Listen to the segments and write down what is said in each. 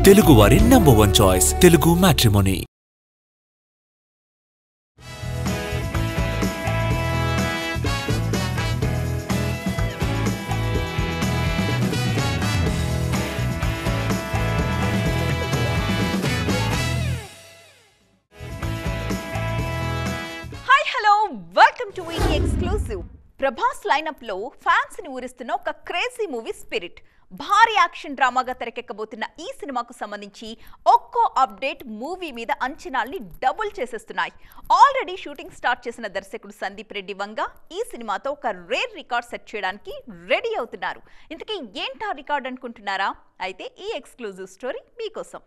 తెలుగువారి #1 choice Telugu matrimony. Welcome to ET exclusive. Prabhas lineup లో fans ని ఊరిస్తున్న ఒక క్రేజీ మూవీ స్పిరిట్. భారీ యాక్షన్ డ్రామాగా తెరకెక్కబోతున్న ఈ సినిమాకు సంబంధించి ఒక్కో అప్డేట్ మూవీ మీద అంచనాల్ని డబుల్ చేసేస్తున్నాయి. ఆల్రెడీ షూటింగ్ స్టార్ట్ చేసిన దర్శకుడు సందీప్ రెడ్డి వంగ ఈ సినిమాతో ఒక రేర్ రికార్డ్ సెట్ చేయడానికి రెడీ అవుతున్నారు. ఇంతకీ ఏంటా రికార్డ్ అనుకుంటున్నారా? అయితే ఈ ఎక్స్క్లూజివ్ స్టోరీ మీకోసం.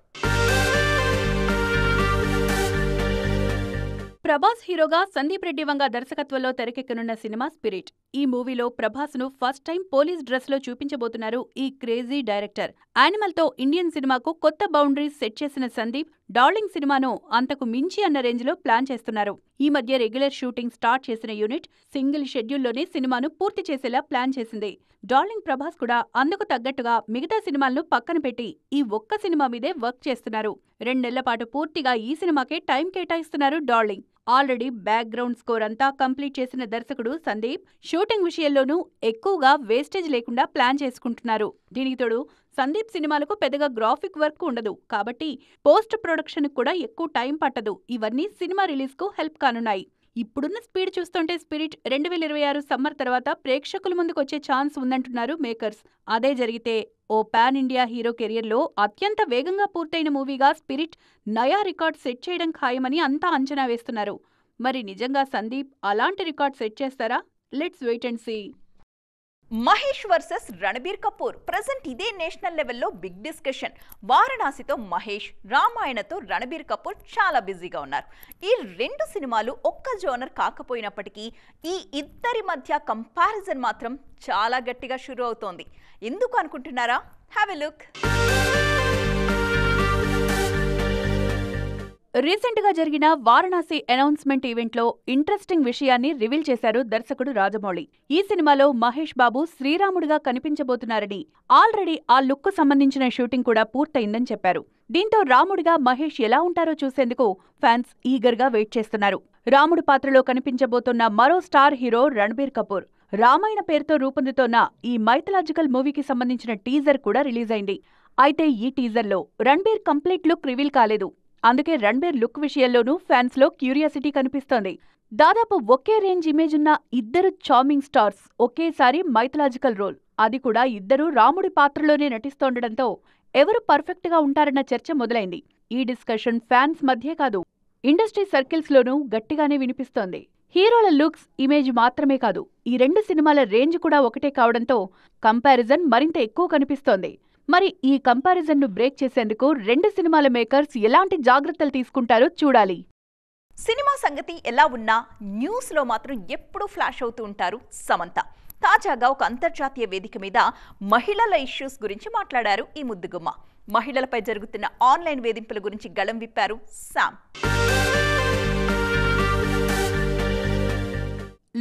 ప్రభాస్ హీరోగా సందీప్ రెడ్డి వంగ దర్శకత్వంలో తెరకెక్కనున్న సినిమా స్పిరిట్. ఈ మూవీలో ప్రభాస్ ను ఫస్ట్ టైం పోలీస్ డ్రెస్ లో చూపించబోతున్నారు ఈ క్రేజీ డైరెక్టర్. యానిమల్ తో ఇండియన్ సినిమాకు కొత్త బౌండరీస్ సెట్ చేసిన సందీప్ డార్లింగ్ సినిమాను అంతకు మించి అన్న రేంజ్ లో ప్లాన్ చేస్తున్నారు. ఈ మధ్య రెగ్యులర్ షూటింగ్ స్టార్ట్ చేసిన యూనిట్ సింగిల్ షెడ్యూల్లోనే సినిమాను పూర్తి చేసేలా ప్లాన్ చేసింది. డార్లింగ్ ప్రభాస్ కూడా అందుకు తగ్గట్టుగా మిగతా సినిమాలను పక్కన పెట్టి ఈ ఒక్క సినిమా మీదే వర్క్ చేస్తున్నారు. 2 నెలల పాటు పూర్తిగా ఈ సినిమాకే టైం కేటాయిస్తున్నారు డార్లింగ్. ఆల్రెడీ బ్యాక్గ్రౌండ్ స్కోర్ అంతా కంప్లీట్ చేసిన దర్శకుడు సందీప్ షూటింగ్ విషయంలోనూ ఎక్కువగా వేస్టేజ్ లేకుండా ప్లాన్ చేసుకుంటున్నారు. దీనికి తోడు సందీప్ సినిమాలకు పెద్దగా గ్రాఫిక్ వర్క్ ఉండదు కాబట్టి పోస్ట్ ప్రొడక్షన్ కూడా ఎక్కువ టైం పట్టదు. ఇవన్నీ సినిమా రిలీజ్ కు హెల్ప్ కానున్నాయి. ఇప్పుడున్న స్పీడ్ చూస్తుంటే స్పిరిట్ 2026 సమ్మర్ తర్వాత ప్రేక్షకుల ముందుకు వచ్చే ఛాన్స్ ఉందంటున్నారు మేకర్స్. అదే జరిగితే ఓ పాన్ ఇండియా హీరో కెరియర్లో అత్యంత వేగంగా పూర్తయిన మూవీగా స్పిరిట్ నయా రికార్డ్ సెట్ చేయడం ఖాయమని అంతా అంచనా వేస్తున్నారు. మరి నిజంగా సందీప్ అలాంటి రికార్డ్ సెట్ చేస్తారా? Let's wait and see. Mahesh versus Ranbir Kapoor. Present ఇదే నేషనల్ లెవెల్లో బిగ్ డిస్కషన్. వారణాసితో మహేష్, రామాయణతో రణబీర్ కపూర్ చాలా బిజీగా ఉన్నారు. ఈ 2 సినిమాలు ఒక్క జోనర్ కాకపోయినప్పటికీ ఈ ఇద్దరి మధ్య కంపారిజన్ మాత్రం చాలా గట్టిగా షురూ అవుతోంది. ఎందుకు అనుకుంటున్నారా? Have a look. రీసెంట్ గా జరిగిన వారణాసి అనౌన్స్మెంట్ ఈవెంట్ లో ఇంట్రెస్టింగ్ విషయాన్ని రివీల్ చేశారు దర్శకుడు రాజమౌళి. ఈ సినిమాలో మహేష్ బాబు శ్రీరాముడిగా కనిపించబోతున్నారని, ఆల్రెడీ ఆ లుక్ కు సంబంధించిన షూటింగ్ కూడా పూర్తయిందని చెప్పారు. దీంతో రాముడిగా మహేష్ ఎలా ఉంటారో చూసేందుకు ఫ్యాన్స్ ఈగర్ గా వెయిట్ చేస్తున్నారు. రాముడు పాత్రలో కనిపించబోతున్న మరో స్టార్ హీరో రణబీర్ కపూర్. రామాయణ పేరుతో రూపొందుతోన్న ఈ మైథలాజికల్ మూవీకి సంబంధించిన టీజర్ కూడా రిలీజ్ అయింది. అయితే ఈ టీజర్ లో రణబీర్ కంప్లీట్ లుక్ రివీల్ కాలేదు. అందుకే రణబీర్ లుక్ విషయంలోనూ ఫ్యాన్స్ లో క్యూరియాసిటీ కనిపిస్తోంది. దాదాపు ఒకే రేంజ్ ఇమేజ్ ఉన్న ఇద్దరు చార్మింగ్ స్టార్స్ ఒకేసారి మైథలాజికల్ రోల్, అది కూడా ఇద్దరు రాముడి పాత్రలోనే నటిస్తోండడంతో ఎవరు పర్ఫెక్ట్ గా ఉంటారన్న చర్చ మొదలైంది. ఈ డిస్కషన్ ఫ్యాన్స్ మధ్యే కాదు, ఇండస్ట్రీ సర్కిల్స్ లోనూ గట్టిగానే వినిపిస్తోంది. హీరోల లుక్స్, ఇమేజ్ మాత్రమే కాదు, ఈ 2 సినిమాల రేంజ్ కూడా ఒకటే కావడంతో కంపారిజన్ మరింత ఎక్కువ కనిపిస్తోంది. మరి ఈ కంపారిజన్ ను బ్రేక్ చేసేందుకు 2 సినిమాల మేకర్స్ ఎలాంటి జాగ్రత్తలు తీసుకుంటారో చూడాలి. సినిమా సంగతి ఎలా ఉన్నా న్యూస్ లో మాత్రం ఎప్పుడూ ఫ్లాష్ అవుతూ ఉంటారు సమంత. తాజాగా ఒక అంతర్జాతీయ వేదిక మీద మహిళల ఇష్యూస్ గురించి మాట్లాడారు ఈ ముద్దుగుమ్మ. మహిళలపై జరుగుతున్న ఆన్లైన్ వేధింపుల గురించి గళం విప్పారు శామ్.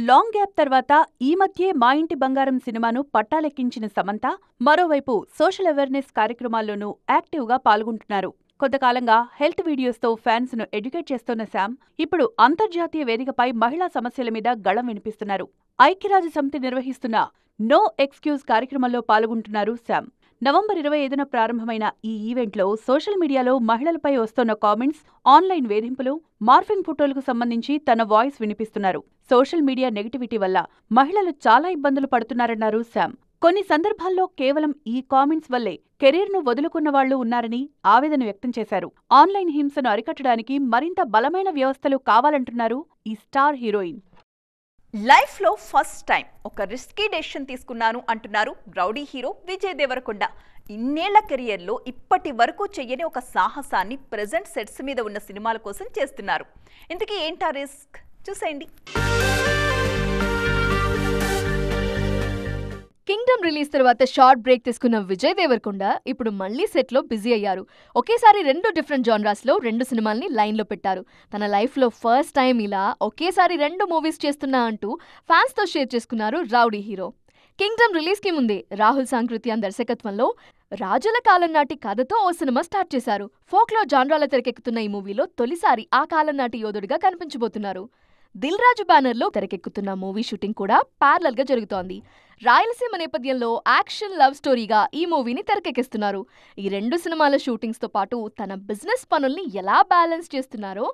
లాంగ్ గ్యాప్ తర్వాత ఈ మధ్యే మా ఇంటి బంగారం సినిమాను పట్టాలెక్కించిన సమంత మరోవైపు సోషల్ అవేర్నెస్ కార్యక్రమాల్లోనూ యాక్టివ్గా పాల్గొంటున్నారు. కొంతకాలంగా హెల్త్ వీడియోస్తో ఫ్యాన్స్ ను ఎడ్యుకేట్ చేస్తున్న శామ్ ఇప్పుడు అంతర్జాతీయ వేదికపై మహిళా సమస్యల మీద గళం వినిపిస్తున్నారు. ఐక్యరాజ్య సమితి నిర్వహిస్తున్న నో ఎక్స్క్యూజ్ కార్యక్రమంలో పాల్గొంటున్నారు శామ్. నవంబర్ 25న ప్రారంభమైన ఈ ఈవెంట్లో సోషల్ మీడియాలో మహిళలపై వస్తున్న కామెంట్స్, ఆన్లైన్ వేధింపులు, మార్ఫింగ్ ఫోటోలకు సంబంధించి తన వాయిస్ వినిపిస్తున్నారు. సోషల్ మీడియా నెగిటివిటీ వల్ల మహిళలు చాలా ఇబ్బందులు పడుతున్నారన్నారు శామ్. కొన్ని సందర్భాల్లో కేవలం ఈ కామెంట్స్ వల్లే కెరీర్ను వదులుకున్న వాళ్లు ఉన్నారని ఆవేదన వ్యక్తం చేశారు. ఆన్లైన్ హింసను అరికట్టడానికి మరింత బలమైన వ్యవస్థలు కావాలంటున్నారు ఈ స్టార్ హీరోయిన్. లైఫ్ లో ఫస్ట్ టైం ఒక రిస్కీ డెసిషన్ తీసుకున్నాను అంటున్నారు రౌడీ హీరో విజయ్ దేవరకొండ. ఇన్నేళ్ల కెరియర్లో ఇప్పటి వరకు చెయ్యని ఒక సాహసాన్ని ప్రెజెంట్ సెట్స్ మీద ఉన్న సినిమాల కోసం చేస్తున్నారు. ఇంతకీ ఏంటా రిస్క్ చూసేయండి. కింగ్డమ్ రిలీజ్ తర్వాత షార్ట్ బ్రేక్ తీసుకున్న విజయ్ దేవరకొండ ఇప్పుడు మళ్లీ సెట్ లో బిజీ అయ్యారు. ఒకేసారి 2 డిఫరెంట్ జానరాస్ లో 2 సినిమాల్ని లైన్ లో పెట్టారు. తన లైఫ్ లో ఫస్ట్ టైం ఇలా ఒకేసారి 2 మూవీస్ చేస్తున్నా అంటూ ఫ్యాన్స్ తో షేర్ చేసుకున్నారు రౌడీ హీరో. కింగ్డమ్ రిలీజ్ కి ముందే రాహుల్ సాంకృత్యాన్ దర్శకత్వంలో రాజుల కాలం నాటి కథతో ఓ సినిమా స్టార్ట్ చేశారు. ఫోక్లో జాన్రాల తెరకెక్కుతున్న ఈ మూవీలో తొలిసారి ఆ కాలం నాటి యోధుడిగా కనిపించబోతున్నారు. దిల్ రాజు బ్యానర్లో తెరకెక్కుతున్న మూవీ షూటింగ్ కూడా ప్యారలల్ గా జరుగుతోంది. రాయలసీమ నేపథ్యంలో యాక్షన్ లవ్ స్టోరీగా ఈ మూవీని తెరకెక్కిస్తున్నారు. ఈ 2 సినిమాల షూటింగ్స్ తో పాటు తన బిజినెస్ పనుల్ని ఎలా బ్యాలెన్స్ చేస్తున్నారో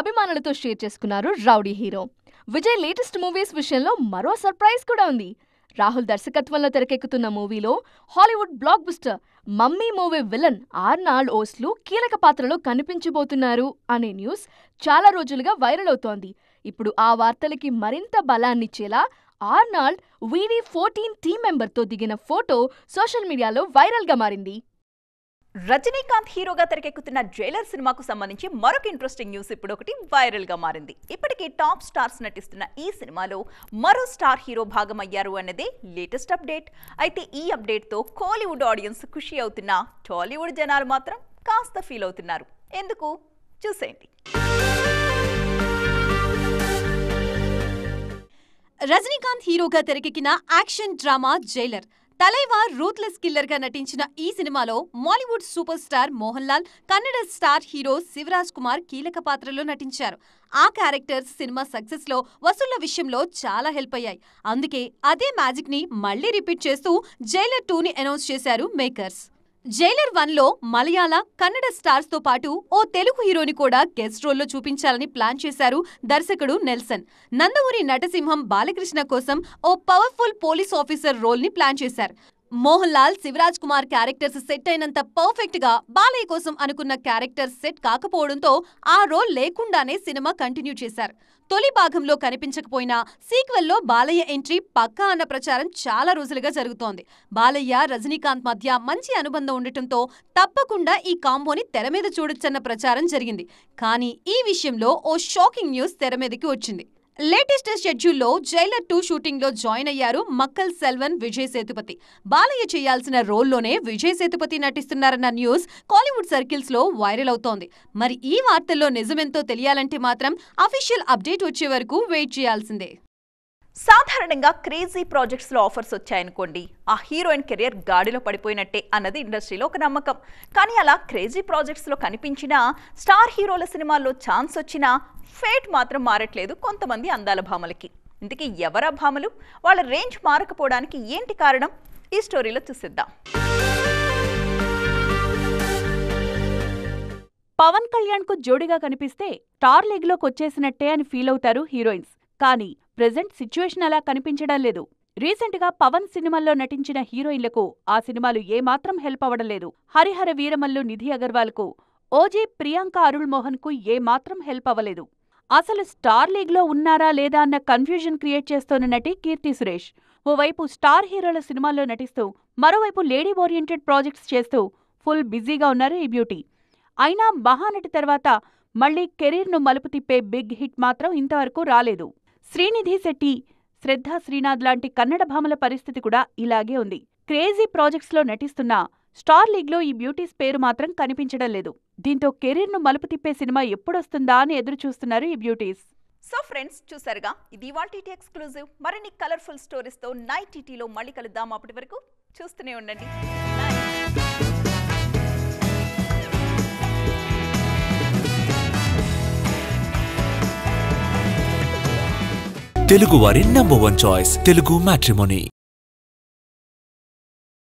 అభిమానులతో షేర్ చేసుకున్నారు rowdy hero. Vijay latest movies విషయంలో మరో సర్ప్రైజ్ కూడా ఉంది. రాహుల్ దర్శకత్వంలో తెరకెక్కుతున్న మూవీలో Hollywood blockbuster Mummy movie villain Arnold Vosloo కీలక పాత్రలో కనిపించబోతున్నారు అనే న్యూస్ చాలా రోజులుగా వైరల్ అవుతోంది. ఇప్పుడు ఆ వార్తలకి మరింత బలాన్నిచ్చేలా ఆర్నాల్డ్ VD14 టీం మెంబర్తో దిగిన ఫోటో సోషల్ మీడియాలో వైరల్ గా మారింది. రజనీకాంత్ హీరోగా తెరకెక్కుతున్న జైలర్ సినిమాకు సంబంధించి మరొక ఇంట్రెస్టింగ్ న్యూస్ ఇప్పుడు ఒకటి వైరల్ గా మారింది. ఇప్పటికీ టాప్ స్టార్స్ నటిస్తున్న ఈ సినిమాలో మరో స్టార్ హీరో భాగమయ్యారు అన్నదే లేటెస్ట్ అప్డేట్. అయితే ఈ అప్డేట్ తో కోలీవుడ్ ఆడియన్స్ ఖుషి అవుతున్న టాలీవుడ్ జనాలు మాత్రం కాస్త ఫీల్ అవుతున్నారు. ఎందుకు చూసేయండి. రజనీకాంత్ హీరోగా తెరకెక్కిన action drama Jailer. Thalaivar ruthless killer గా నటించిన ఈ సినిమాలో Mollywood super star Mohan Lal, Kannada star hero Shivaraj Kumar కీలక పాత్రలో నటించారు. ఆ క్యారెక్టర్స్ సినిమా సక్సెస్ లో వసూళ్ల విషయంలో చాలా హెల్ప్ అయ్యాయి. అందుకే అదే మ్యాజిక్ ని మళ్లీ రిపీట్ చేస్తూ జైలర్ 2ని అనౌన్స్ చేశారు మేకర్స్. జైలర్ 1లో మలయాళ, కన్నడ స్టార్స్ తో పాటు ఓ తెలుగు హీరోని కూడా గెస్ట్ రోల్లో చూపించాలని ప్లాన్ చేశారు దర్శకుడు నెల్సన్. నందమూరి నటసింహం బాలకృష్ణ కోసం ఓ పవర్ఫుల్ పోలీస్ ఆఫీసర్ రోల్ ని ప్లాన్ చేశారు. మోహన్ లాల్, శివరాజ్ కుమార్ క్యారెక్టర్స్ సెట్ అయినంత పర్ఫెక్ట్ గా బాలయ్య కోసం అనుకున్న క్యారెక్టర్ సెట్ కాకపోవడంతో ఆ రోల్ లేకుండానే సినిమా కంటిన్యూ చేశారు. తొలి భాగంలో కనిపించకపోయినా సీక్వెల్లో బాలయ్య ఎంట్రీ పక్కా అన్న ప్రచారం చాలా రోజులుగా జరుగుతోంది. బాలయ్య, రజనీకాంత్ మధ్య మంచి అనుబంధం ఉండటంతో తప్పకుండా ఈ కాంబోని తెర మీద చూడొచ్చన్న ప్రచారం జరిగింది. కానీ ఈ విషయంలో ఓ షాకింగ్ న్యూస్ తెర మీదకి వచ్చింది. లేటెస్ట్ షెడ్యూల్లో జైలర్ 2 షూటింగ్ లో జాయిన్ అయ్యారు మక్కల్ సెల్వన్, విజయ్ సేతుపతి. బాలయ్య చేయాల్సిన రోల్లోనే విజయ్ సేతుపతి నటిస్తున్నారన్న న్యూస్ కాలీవుడ్ సర్కిల్స్ లో వైరల్ అవుతోంది. మరి ఈ వార్తల్లో నిజమెంతో తెలియాలంటే మాత్రం అఫీషియల్ అప్డేట్ వచ్చే వరకు వెయిట్ చేయాల్సిందే. సాధారణంగా క్రేజీ ప్రాజెక్ట్స్ లో ఆఫర్స్ వచ్చాయనుకోండి, ఆ హీరోయిన్ కెరియర్ గాడిలో పడిపోయినట్టే అన్నది ఇండస్ట్రీలో ఒక నమ్మకం. కానీ అలా క్రేజీ ప్రాజెక్ట్స్ లో కనిపించినా, స్టార్ హీరోల సినిమాల్లో ఛాన్స్ వచ్చినా ఫేట్ మాత్రం మారట్లేదు కొంతమంది అందాల భామలకి. ఇంతకీ ఎవరా భామలు? వాళ్ళ రేంజ్ మారకపోవడానికి ఏంటి కారణం? ఈ స్టోరీలో చూసిద్దాం. పవన్ కళ్యాణ్ కు జోడిగా కనిపిస్తే స్టార్ లీగ్ లోకి వచ్చేసినట్టే అని ఫీల్ అవుతారు హీరోయిన్స్. కానీ ప్రెజెంట్ సిచ్యువేషన్ అలా కనిపించడం లేదు. రీసెంట్ గా పవన్ సినిమాల్లో నటించిన హీరోయిన్లకు ఆ సినిమాలు ఏమాత్రం హెల్ప్ అవ్వడం లేదు. హరిహర వీరమల్లు నిధి అగర్వాల్ కు, ఓజీ ప్రియాంక అరుళ్ మోహన్ కు ఏమాత్రం హెల్ప్ అవ్వలేదు. అసలు స్టార్ లీగ్ లో ఉన్నారా లేదా అన్న కన్ఫ్యూజన్ క్రియేట్ చేస్తోన్న నటి కీర్తి సురేష్ ఓవైపు స్టార్ హీరోల సినిమాల్లో నటిస్తూ, మరోవైపు లేడీ ఓరియంటెడ్ ప్రాజెక్ట్స్ చేస్తూ ఫుల్ బిజీగా ఉన్నారు ఈ బ్యూటీ. అయినా మహానటి తర్వాత మళ్లీ కెరీర్ను మలుపు తిప్పే బిగ్ హిట్ మాత్రం ఇంతవరకు రాలేదు. శ్రీనిధి శెట్టి, శ్రద్ధా శ్రీనాథ్ లాంటి కన్నడ భామల పరిస్థితి కూడా ఇలాగే ఉంది. క్రేజీ ప్రాజెక్ట్స్లో నటిస్తున్నా స్టార్ లీగ్లో ఈ బ్యూటీస్ పేరు మాత్రం కనిపించడం లేదు. దీంతో కెరీర్ను మలుపు తిప్పే సినిమా ఎప్పుడొస్తుందా అని ఎదురు చూస్తున్నారు ఈ బ్యూటీస్. సో ఫ్రెండ్స్, చూసారుగా, ఇది ఇవాల్టి ఎక్స్క్లూజివ్. మరిన్ని కలర్ఫుల్ స్టోరీస్తో నైట్ టీటీలో మళ్ళీ కలుద్దాం. అప్పటి వరకు చూస్తూనే ఉండండి. తెలుగు వారి నంబర్ 1 చాయిస్, తెలుగు మ్యాట్రిమోనీ.